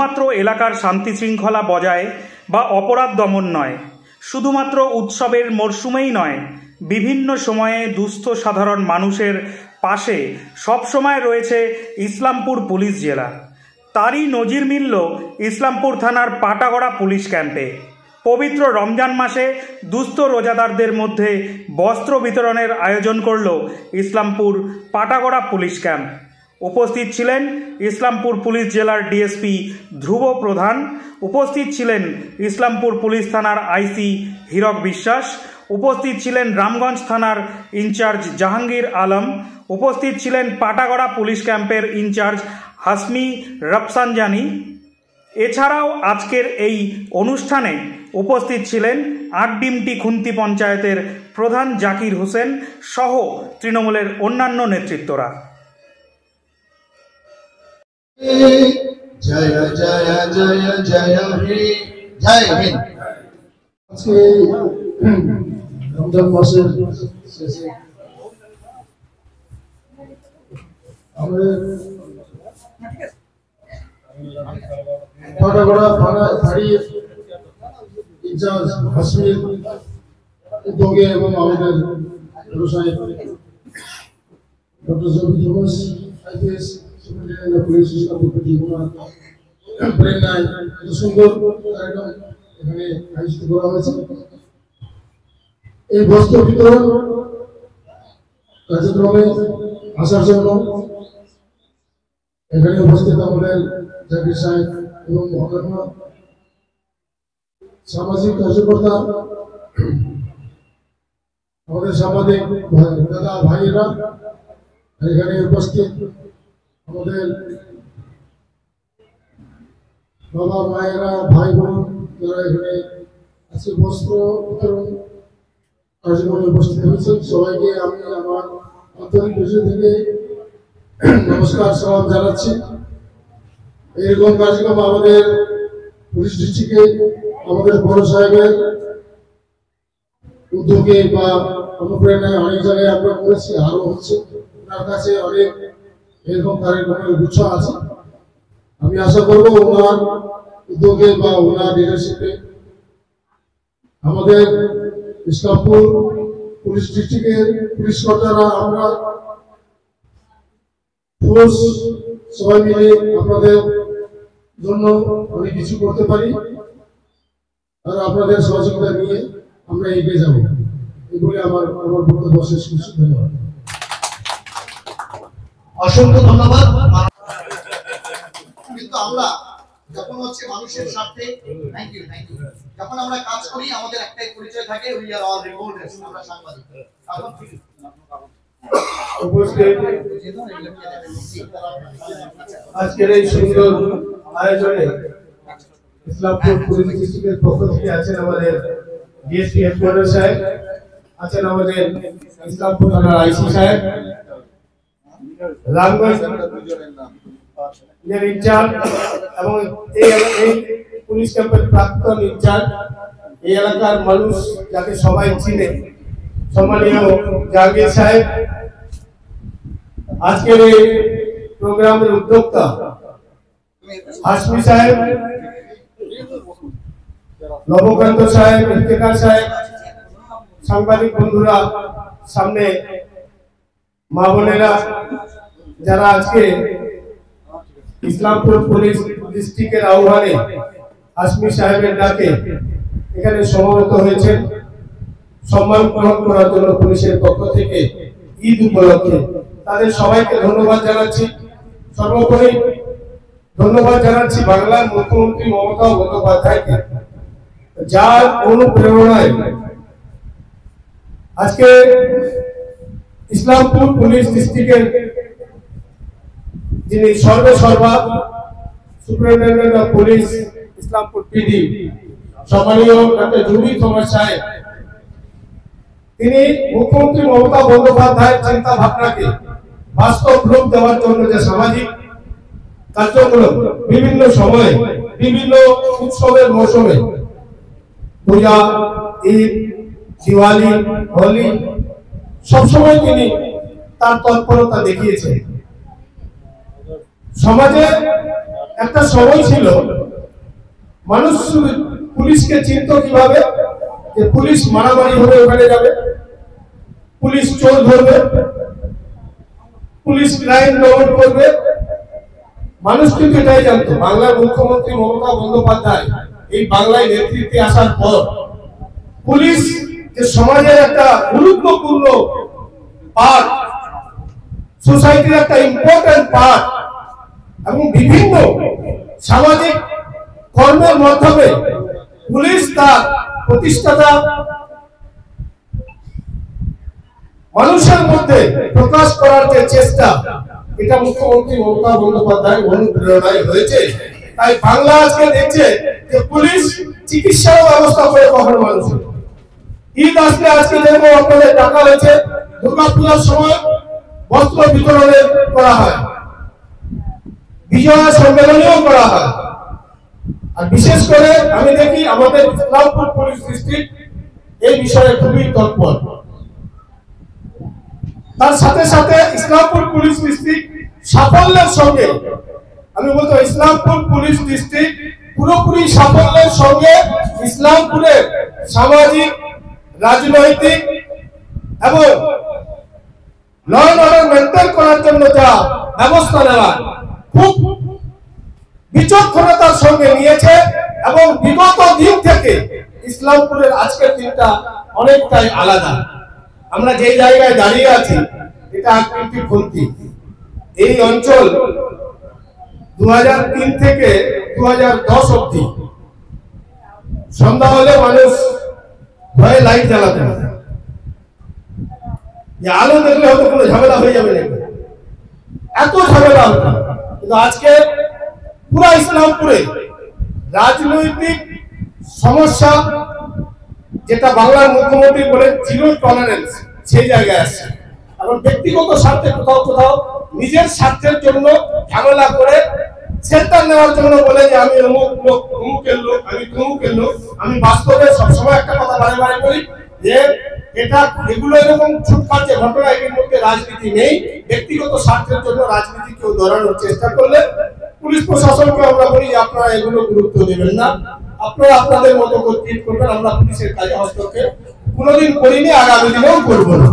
শুধুমাত্র এলাকার শান্তি শৃঙ্খলা বজায় বা অপরাধ দমন নয়, শুধুমাত্র উৎসবের মরশুমেই নয়, বিভিন্ন সময়ে দুস্থ সাধারণ মানুষের পাশে সবসময় রয়েছে ইসলামপুর পুলিশ জেলা। তারই নজির মিলল ইসলামপুর থানার পাটাগড়া পুলিশ ক্যাম্পে। পবিত্র রমজান মাসে দুস্থ রোজাদারদের মধ্যে বস্ত্র বিতরণের আয়োজন করল ইসলামপুর পাটাগড়া পুলিশ ক্যাম্প। উপস্থিত ছিলেন ইসলামপুর পুলিশ জেলার ডিএসপি ধ্রুব প্রধান, উপস্থিত ছিলেন ইসলামপুর পুলিশ থানার আইসি হীরক বিশ্বাস, উপস্থিত ছিলেন রামগঞ্জ থানার ইনচার্জ জাহাঙ্গীর আলম, উপস্থিত ছিলেন পাটাগড়া পুলিশ ক্যাম্পের ইনচার্জ হাসমি রফসানজানি। এছাড়াও আজকের এই অনুষ্ঠানে উপস্থিত ছিলেন আটডিমটি খুন্তি পঞ্চায়েতের প্রধান জাকির হোসেন সহ তৃণমূলের অন্যান্য নেতৃত্বরা। জয় জয় জয় জয় হে জয় হিন্দ। আজকে রমজান মাসের শেষে আমাদের পাটাগড়া ফাঁড়ির ইনচার্জ হাসমির উদ্যোগে এবং আমাদের ব্যবসায়ী doctor J B Thomas IPS superintendent police প্রেরণায় এত সুন্দর কার্যক্রম এখানে আয়োজিত করা হয়েছে। এই বস্ত্র বিতরণ কার্যক্রমে আসার জন্য এখানে উপস্থিত আমাদের জাকির সাহেব এবং অন্যান্য সামাজিক কার্যকর্তা, আমাদের সাংবাদিক দাদা ভাইয়েরা এখানে উপস্থিত, আমাদের বাবা মায়েরা, ভাই বোন যারা এখানে আজকে বস্ত্র বিতরণ কার্যক্রমে উপস্থিত হয়েছে, সবাইকে আমি আমার আন্তরিক হৃদয় থেকে নমস্কার সালাম জানাচ্ছি। এরকম কার্যক্রম আমাদের পুলিশ ডিস্ট্রিক্টে আমাদের বড় সাহেবের উদ্যোগে বা অনুপ্রেরণায় অনেক জায়গায় আমরা করেছি, আরো হচ্ছে। ওনার কাছে অনেক এরকম কার্যক্রমের গুচ্ছ আছে। আমি আশা করবো ওনার উদ্যোগে বা ওনার লিডারশিপে আমাদের ইসলামপুর পুলিশ ডিস্ট্রিক্টের পুলিশ কর্তারা আমরা ফোর্স সবাই মিলে আপনাদের জন্য অনেক কিছু করতে পারি, আর আপনাদের সহযোগিতা নিয়ে আমরা এগিয়ে যাব। এগুলি আমার বক্তব্য শেষ করছি। ধন্যবাদ, অসংখ্য ধন্যবাদ। কিন্তু আমরা যখন হচ্ছে মানুষের স্বার্থে যখন আমরা কাজ করি, আমাদের একটাই পরিচয় থাকে, উই আর অল রিপোর্টার্স, আমরা সাংবাদিক। আজকের এই সুন্দর আয়োজনে ইসলামপুর পুলিশ ডিস্ট্রিক্টের পক্ষ থেকে আছেন আমাদের ডিএসপি হেডকোয়ার্টার সাহেব, আছেন আমাদের ইসলামপুর থানার আইসি সাহেব, রামগঞ্জ ইনচার্জ এবং এই পুলিশ ক্যাম্পের প্রাক্তন ইনচার্জ, এই এলাকার মানুষ যাকে সবাই চিনে, সম্মানীয় জাহাঙ্গীর সাহেব, আজকের এই প্রোগ্রামের উদ্যোক্তা হাসমি সাহেব, নবকান্ত সাহেব, ইফতেখার সাহেব, সাংবাদিক বন্ধুরা, সামনে মা বোনেরা, যারা আজকে ইসলামপুর পুলিশ ডিস্ট্রিক্টের আহ্বানে হাসমি সাহেবের ডাকে এখানে সমবেত হয়েছেন সম্মান গ্রহণ করার জন্য পুলিশের পক্ষ থেকে ঈদ উপলক্ষে, তাদের সবাইকে ধন্যবাদ জানাচ্ছি। সর্বোপরি ধন্যবাদ জানাচ্ছি বাংলার মুখ্যমন্ত্রী মমতা বন্দ্যোপাধ্যায়কে, যার অনুপ্রেরণায় আজকে ইসলামপুর পুলিশ ডিস্ট্রিক্টের যিনি সর্বা superintendent of police Islampur PD, সম্মানীয় ডক্টর জবি থমাস সাহেব, তিনি মুখ্যমন্ত্রী মমতা বন্দ্যোপাধ্যায়ের চিন্তা ভাবনাকে বাস্তব রূপ দেওয়ার জন্য যে সামাজিক কার্যক্রম বিভিন্ন সময়ে বিভিন্ন উৎসবের মৌসুমে, পূজা, ঈদ, দিওয়ালি, হোলি, সবসময় তিনি তার তৎপরতা দেখিয়েছেন। সমাজে একটা সময় ছিল মানুষ পুলিশকে চিনত কিভাবে, যে পুলিশ মারামারি হলে ওখানে যাবে, পুলিশ চোর ধরবে, পুলিশ ক্রাইম দমন করবে। মানুষ কিন্তু এটাই জানতো। বাংলার মুখ্যমন্ত্রী মমতা বন্দ্যোপাধ্যায় এই বাংলায় নেতৃত্বে আসার পর পুলিশ যে সমাজের একটা গুরুত্বপূর্ণ পার্ট, সোসাইটির একটা ইম্পর্টেন্ট পার্ট, এবং বিভিন্ন সামাজিক কর্মের মাধ্যমে পুলিশ তার প্রতিষ্ঠাতা মানুষের মধ্যে প্রকাশ করার যে চেষ্টা, এটা মুখ্যমন্ত্রী মমতা বন্দ্যোপাধ্যায় অনুপ্রেরণায় হয়েছে। তাই বাংলা আজকে দেখছে যে পুলিশ চিকিৎসার ব্যবস্থা করে কখনো মানুষের। ঈদ আসলে আজকে দেখবো আপনাদের টাকা হয়েছে, দুর্গাপূজার সময় বস্ত্র বিতরণে করা হয়, বিজয়া সম্মেলনীও করা হয়। আর বিশেষ করে আমি দেখি আমাদের ইসলামপুর পুলিশ ডিস্ট্রিক্ট এই বিষয়ে খুবই তৎপর। তার সাথে সাথে ইসলামপুর পুলিশ ডিস্ট্রিক্ট সাফল্যের সঙ্গে, আমি বলতে ইসলামপুর পুলিশ ডিস্ট্রিক্ট পুরোপুরি সাফল্যের সঙ্গে ইসলামপুরের সামাজিক, রাজনৈতিক এবং ল অ্যান্ড অর্ডার মেনটেন করার জন্য যা ব্যবস্থা নেওয়া খুব বিচক্ষণতার সঙ্গে নিয়েছে। এবং বিগত দিন থেকে ইসলামপুরের আজকের দিনটা অনেকটাই আলাদা। আমরা যে জায়গায় দাঁড়িয়ে আছি এটা আকৃতি খুলতি। এই অঞ্চল 2003 থেকে 2010 অবধি সন্ধ্যা হলে মানুষ ভয়ে লাইট জ্বালাতেন, যে আলো দেখলে হয়তো কোনো ঝামেলা হয়ে যাবে নাকি, এত ঝামেলা হতো। কিন্তু আজকে পুরা ইসলামপুরে রাজনৈতিক সমস্যা, যেটা বাংলার মুখ্যমন্ত্রী বলে জিরো টলারেন্স, সেই জায়গায় আসছে। এখন ব্যক্তিগত স্বার্থে কোথাও কোথাও নিজের স্বার্থের জন্য ঝামেলা করে সেন্টার নেওয়ার জন্য বলে যে আমি অমুক লোক, অমুকের লোক, আমি তমুকের লোক। আমি বাস্তবে সবসময় একটা কথা বারে বারে বলি যে এগুলো এরকম ছুটকার যে ঘটনা, এর মধ্যে রাজনীতি নেই। ব্যক্তিগত স্বার্থের জন্য রাজনীতি কেউ ধরানোর চেষ্টা করলে পুলিশ প্রশাসনকে আমরা বলি যে আপনারা এগুলো গুরুত্ব দেবেন না, আপনারা আপনাদের মতো ট্রিট করবেন। আমরা পুলিশের কাজে হস্তক্ষেপ কোনোদিন করিনি, আগামী দিনেও করবো না।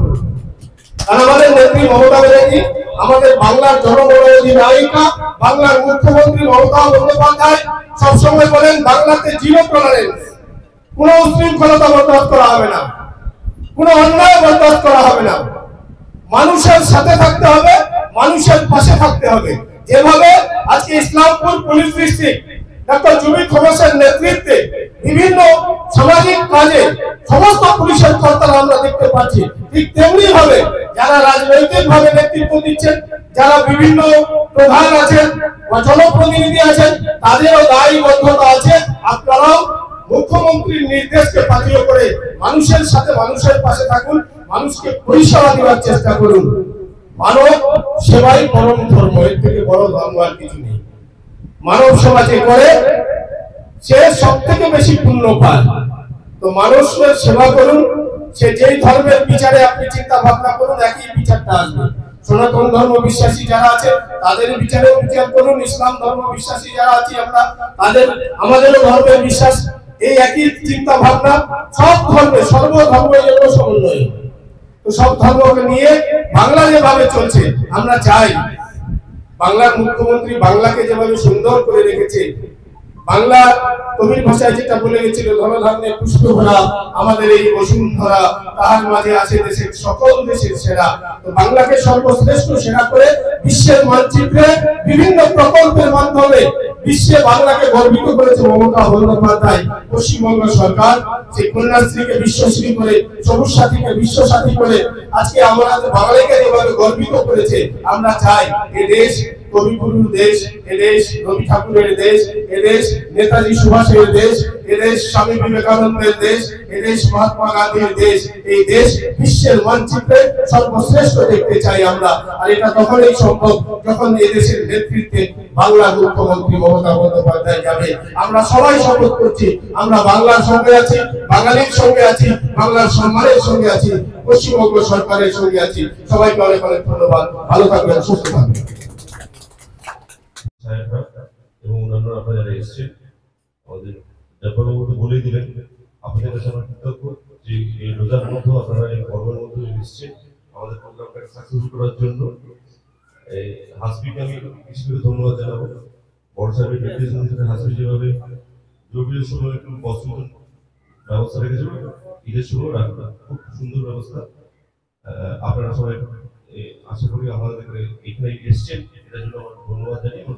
কারণ আমাদের নেত্রী মমতা ব্যানার্জি, আমাদের বাংলার জনগণের অধিনায়িকা, বাংলার মুখ্যমন্ত্রী মমতা বন্দ্যোপাধ্যায় সবসময় বলেন বাংলাতে জিরো টলারেন্স, কোনো উশৃঙ্খলতা বরদাস্ত করা হবে না, কোনো অন্যায় বরদাস্ত করা হবে না। মানুষের সাথে থাকতে হবে, মানুষের পাশে থাকতে হবে। যেভাবে আজকে ইসলামপুর পুলিশ ডিস্ট্রিক্ট ডক্টর জুবির খোমেসের নেতৃত্বে বিভিন্ন সামাজিক কাজে সমস্ত পুলিশের কর্তারা আমরা দেখতে পাচ্ছি, ঠিক তেমনি ভাবে যারা রাজনৈতিক ভাবে নেতৃত্ব দিচ্ছেন, যারা বিভিন্ন প্রধান আছেন বা জনপ্রতিনিধি আছেন, তাদেরও দায়বদ্ধতা আছে। আপনারাও মুখ্যমন্ত্রীর নির্দেশকে পাথেয় করে মানুষের সাথে, মানুষের পাশে থাকুন, মানুষকে পরিষেবা দেওয়ার চেষ্টা করুন। মানব সেবাই পরম ধর্ম, এর থেকে বড় ধর্ম আর কিছু নেই। মানব সেবা যে করে সে সব থেকে বেশি পুণ্য পায়। তো মানুষের সেবা করুন, সে যেই ধর্মের বিচারে আপনি চিন্তা ভাবনা করুন, একই বিচারটা আসবে। সনাতন ধর্ম বিশ্বাসী যারা আছে তাদের বিচারেও বিচার করুন, ইসলাম ধর্ম বিশ্বাসী যারা আছি আমরা আমাদেরও ধর্মের বিশ্বাস, এই একই চিন্তা ভাবনা। সব ধর্মে, সর্বধর্মের জন্য সমন্বয়। তো সব ধর্মকে নিয়ে বাংলা যেভাবে চলছে, আমরা চাই বাংলার মুখ্যমন্ত্রী বাংলাকে যেভাবে সুন্দর করে রেখেছে, বাংলা কবির ভাষায় যেটা বলে গেছিল, ধনধান্যে পুষ্প ভরা আমাদের এই বসুন্ধরা, তাহার মাঝে আছে দেশের সকল দেশের সেরা। তো বাংলাকে সর্বশ্রেষ্ঠ সেরা করে বিশ্বের মানচিত্রে বিভিন্ন প্রকল্পের মাধ্যমে বিশ্বে বাংলাকে গর্বিত করেছে মমতা বন্দ্যোপাধ্যায়। পশ্চিমবঙ্গ সরকার সেই কন্যাশ্রীকে বিশ্বশ্রী করে, সবুজ সাথীকে বিশ্বসাথী করে আজকে আমরা বাঙালিকে যেভাবে গর্বিত করেছে, আমরা চাই এ দেশ কবিগুরুর দেশ, এদেশ রবি ঠাকুরের দেশ, এদেশ নেতাজি সুভাষের দেশ, এদেশ স্বামী বিবেকানন্দের দেশ, এদেশ মহাত্মা গান্ধীর দেশ। এই দেশ বিশ্বের মানচিত্রে সর্বশ্রেষ্ঠ দেখতে চাই আমরা। আর এটা তখনই সম্ভব যখন এই দেশের নেতৃত্বে বাংলার মুখ্যমন্ত্রী মমতা বন্দ্যোপাধ্যায় যাবে। আমরা সবাই শপথ করছি, আমরা বাংলার সঙ্গে আছি, বাঙালির সঙ্গে আছি, বাংলার সম্মানের সঙ্গে আছি, পশ্চিমবঙ্গ সরকারের সঙ্গে আছি। সবাইকে অনেক অনেক ধন্যবাদ। ভালো থাকবেন, সুস্থ থাকবেন। এবং অন্যান্য আপনারা যারা এসছেন আমাদের ব্যাপারের মধ্যে বলেই দিলেন। আপনাদের কাছে আমরা কৃতজ্ঞ যে এই রোজার মধ্যে আপনারা এই পর্বের মধ্যে এসছেন আমাদের প্রোগ্রামটাকে সাকসেসফুল করার জন্য। এই হাসপিকে আমি বিশেষ করে ধন্যবাদ জানাবো। বড় সাহেবের নির্দেশ অনুসারে হাসপি যেভাবে জরুরি সময় একটু বস্ত্র ব্যবস্থা রেখেছিল, ঈদের সময় রাখবে খুব সুন্দর ব্যবস্থা। আপনারা সবাই আশা করি আমাদের এখানে এসছেন, এটার জন্য আমার ধন্যবাদ জানিয়ে আমার